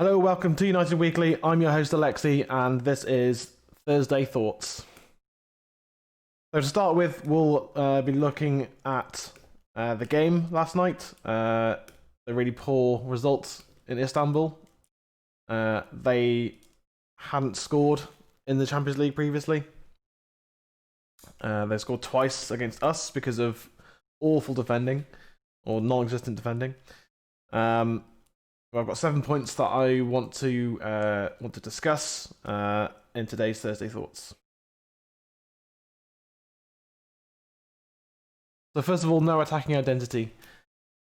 Hello, welcome to United Weekly. I'm your host ALEXI, and this is Thursday Thoughts. So to start with, we'll be looking at the game last night. The really poor results in Istanbul. They hadn't scored in the Champions League previously. They scored twice against us because of awful defending, or non-existent defending. I've got 7 points that I want to discuss in today's Thursday Thoughts. So first of all, no attacking identity.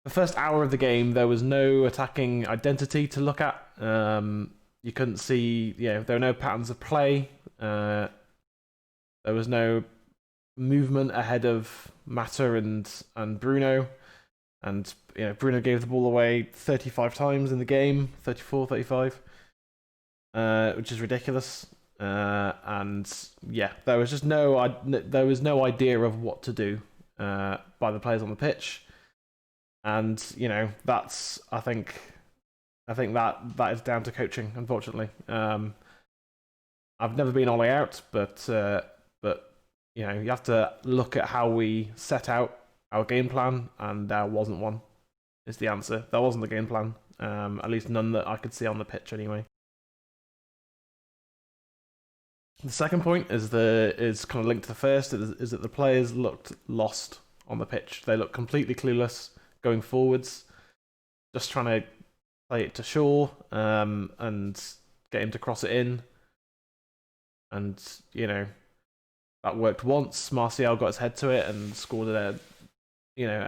The first hour of the game, there was no attacking identity to look at. You couldn't see, there were no patterns of play. There was no movement ahead of Mata and Bruno. And Bruno gave the ball away 35 times in the game, 34, 35, which is ridiculous. And there was just no idea of what to do by the players on the pitch. And that's I think that is down to coaching, unfortunately. I've never been all the way out, but you have to look at how we set out our game plan, and there wasn't one, is the answer. There wasn't a game plan, at least none that I could see on the pitch anyway. The second point is kind of linked to the first, is that the players looked lost on the pitch. They looked completely clueless going forwards, just trying to play it to Shaw and get him to cross it in. And, that worked once. Martial got his head to it and scored an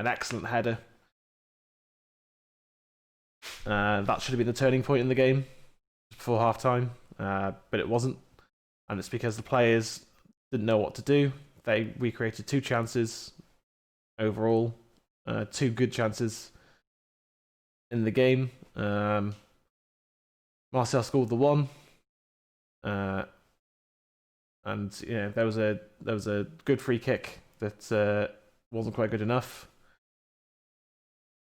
excellent header. That should have been the turning point in the game before half-time, but it wasn't. And it's because the players didn't know what to do. We created 2 chances overall, 2 good chances in the game. Martial scored the one, and there was a good free kick that wasn't quite good enough,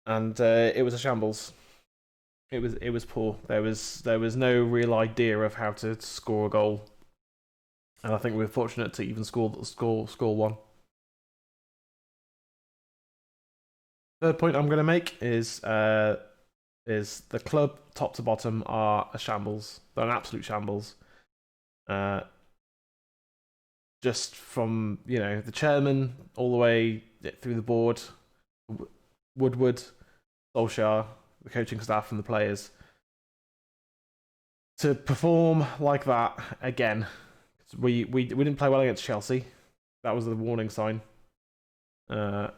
and it was a shambles. It was poor. There was no real idea of how to score a goal, and I think we were fortunate to even score one. Third point I'm going to make is the club top to bottom are a shambles. They're an absolute shambles. Just from the chairman all the way through the board, Woodward, Solskjaer, the coaching staff, and the players, to perform like that again. We didn't play well against Chelsea. That was the warning sign. And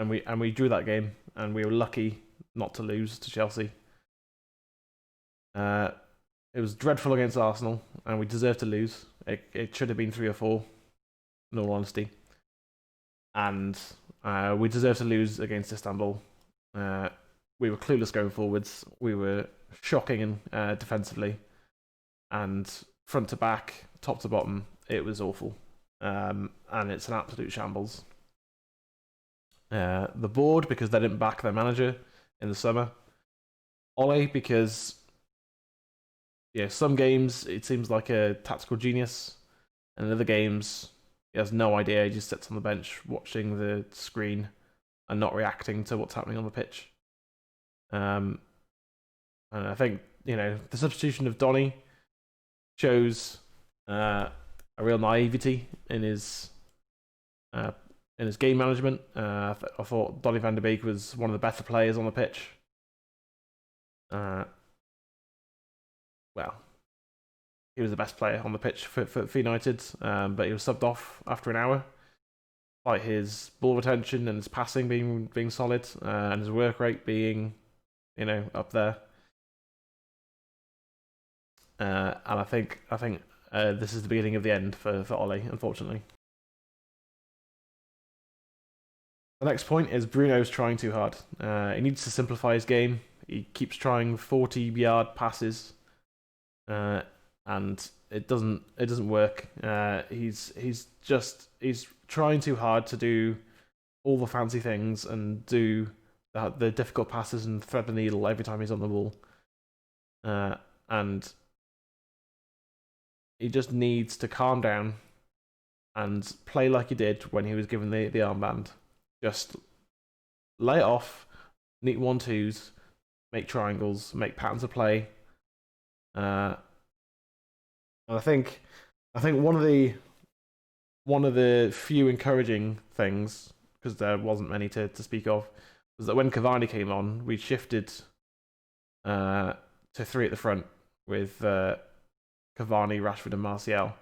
we drew that game, and we were lucky not to lose to Chelsea. It was dreadful against Arsenal, and we deserved to lose. It should have been 3 or 4. In all honesty, and we deserved to lose against Istanbul. We were clueless going forwards. We were shocking defensively, and front to back, top to bottom, it was awful. And it's an absolute shambles. The board, because they didn't back their manager in the summer. Ole, because some games it seems like a tactical genius, and in other games he has no idea. He just sits on the bench watching the screen and not reacting to what's happening on the pitch. And I think the substitution of Donny shows a real naivety in his game management. I thought Donny van de Beek was one of the better players on the pitch. He was the best player on the pitch for United, but he was subbed off after an hour. Despite his ball retention and his passing being solid, and his work rate being, up there. And I think this is the beginning of the end for Ole, unfortunately. The next point is Bruno's trying too hard. He needs to simplify his game. He keeps trying 40-yard passes. And it doesn't work. He's trying too hard to do all the fancy things and do the difficult passes and thread the needle every time he's on the ball. and he just needs to calm down and play like he did when he was given the armband. Just lay it off, neat 1-2s, make triangles, make patterns of play. And I think one of the few encouraging things, because there wasn't many to speak of, was that when Cavani came on, we shifted to 3 at the front with Cavani, Rashford, and Martial,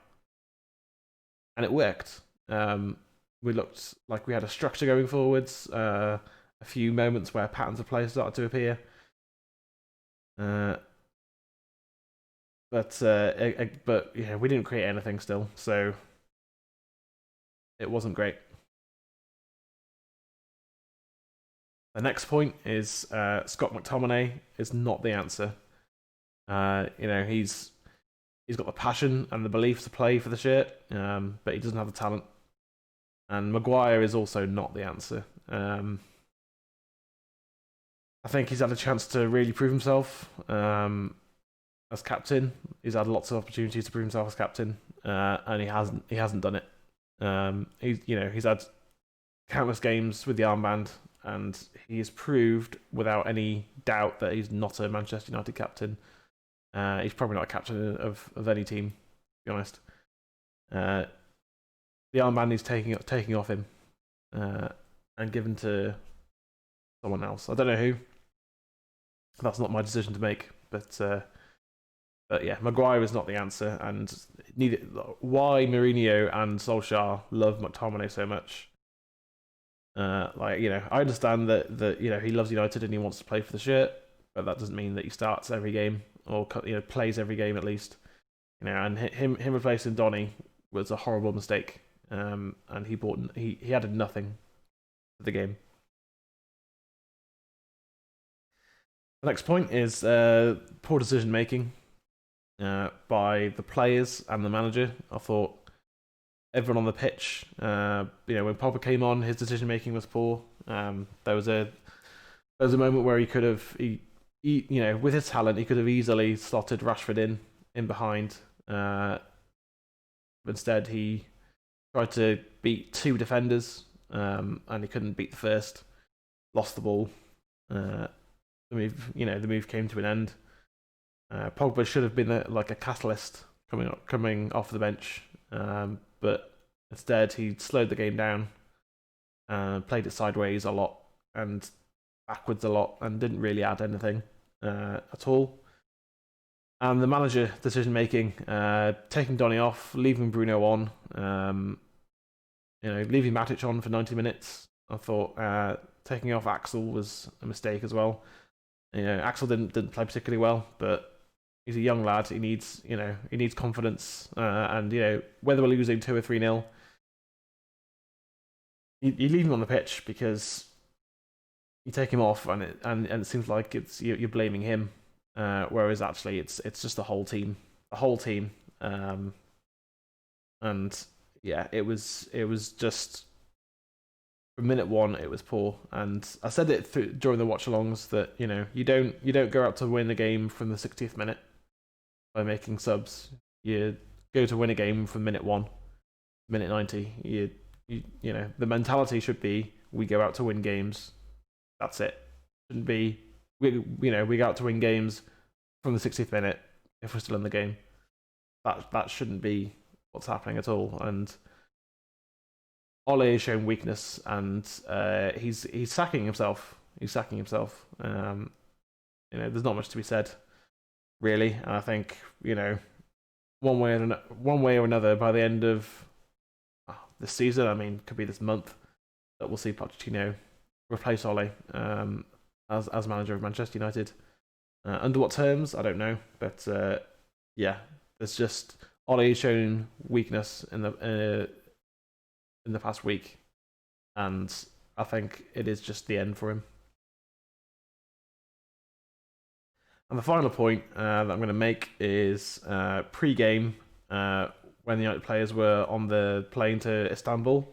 and it worked. We looked like we had a structure going forwards. A few moments where patterns of play started to appear. But yeah, we didn't create anything still, so it wasn't great. The next point is Scott McTominay is not the answer. He's got the passion and the belief to play for the shirt, but he doesn't have the talent. And Maguire is also not the answer. I think he's had a chance to really prove himself as captain. He's had lots of opportunities to prove himself as captain, and he hasn't done it. He's had countless games with the armband, and he has proved without any doubt that he's not a Manchester United captain. He's probably not a captain of any team, to be honest. The armband is taking off him and given to someone else. I don't know who. That's not my decision to make, but yeah, Maguire is not the answer, and neither why Mourinho and Solskjaer love McTominay so much. I understand that he loves United and he wants to play for the shirt, but that doesn't mean that he starts every game or plays every game at least. And him replacing Donny was a horrible mistake. And he added nothing to the game. The next point is poor decision making by the players and the manager. I thought everyone on the pitch, when Pogba came on, his decision making was poor. There was a moment where he could have, with his talent, he could have easily slotted Rashford in behind. Instead, he tried to beat 2 defenders, and he couldn't beat the first. Lost the ball. The move came to an end. Pogba should have been a catalyst coming off the bench, but instead he slowed the game down, played it sideways a lot and backwards a lot, and didn't really add anything at all. And the manager decision making, taking Donny off, leaving Bruno on, leaving Matic on for 90 minutes. I thought taking off Axel was a mistake as well. Axel didn't play particularly well, but he's a young lad. He needs confidence, and whether we're losing 2 or 3-0, you leave him on the pitch because you take him off, and it seems like you're blaming him. Whereas actually it's just the whole team, and yeah, it was just from minute 1 it was poor. And I said it during the watch-alongs that you don't go out to win a game from the 60th minute by making subs. You go to win a game from minute 1, minute 90. The mentality should be we go out to win games. That's it. Shouldn't be we go out to win games from the 60th minute if we're still in the game. That shouldn't be what's happening at all. And Ole has shown weakness, and he's sacking himself. There's not much to be said, really. And I think one way or another, by the end of this season, could be this month, that we'll see Pochettino replace Ole as manager of Manchester United. Under what terms, I don't know, but yeah, there's just Ole shown weakness in the past week, and I think it is just the end for him. And the final point that I'm going to make is pre-game, when the United players were on the plane to Istanbul.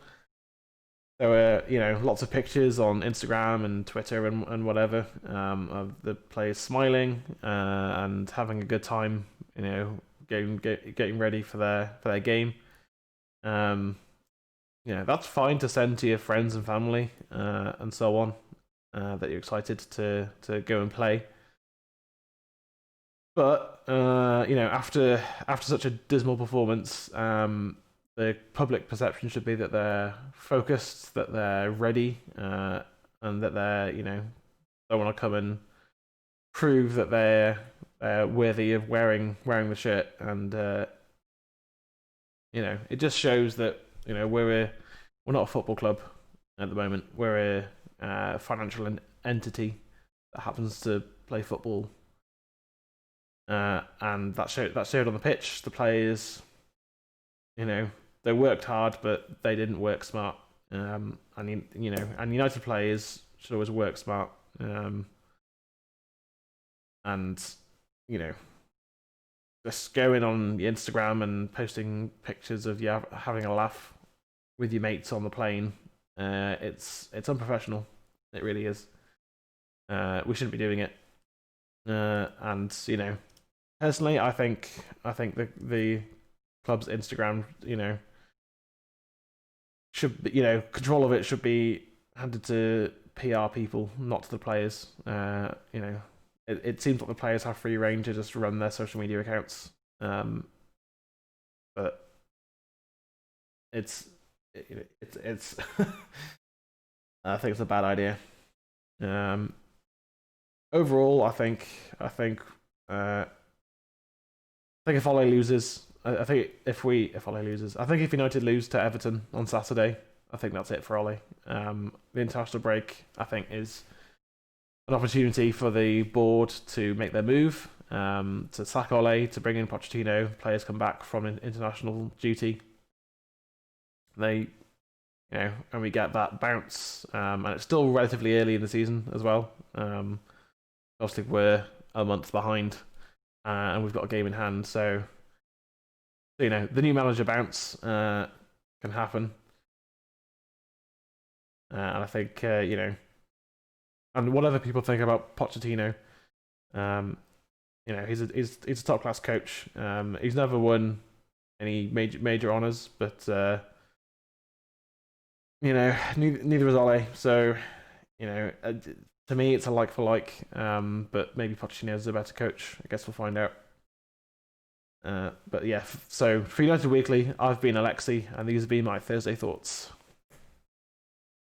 there were, lots of pictures on Instagram and Twitter and whatever, of the players smiling and having a good time, getting ready for their game. That's fine to send to your friends and family and so on, that you're excited to go and play. But after such a dismal performance, the public perception should be that they're focused, that they're ready, and that they want to come and prove that they're worthy of wearing the shirt. And it just shows that we're not a football club at the moment. We're a financial entity that happens to play football, and that showed on the pitch. The players, they worked hard, but they didn't work smart. And United players should always work smart. And just going on Instagram and posting pictures of you having a laugh with your mates on the plane, it's unprofessional. It really is. We shouldn't be doing it. And personally, I think the club's Instagram, should be, control of it should be handed to PR people, not to the players. It seems like the players have free reign to just run their social media accounts, but it's I think it's a bad idea. Overall, I think if Ole loses, I think if Ole loses, I think if United lose to Everton on Saturday, I think that's it for Ole. The international break, I think, is an opportunity for the board to make their move, to sack Ole, to bring in Pochettino. Players come back from international duty. And we get that bounce, and it's still relatively early in the season as well. Obviously, we're a month behind, and we've got a game in hand. So the new manager bounce can happen, and I think and whatever people think about Pochettino, he's a top class coach. He's never won any major honors, but neither is Ole. So to me, it's a like for like. But maybe Pochettino is a better coach. I guess we'll find out. But yeah, so for United Weekly, I've been ALEXI, and these have been my Thursday thoughts.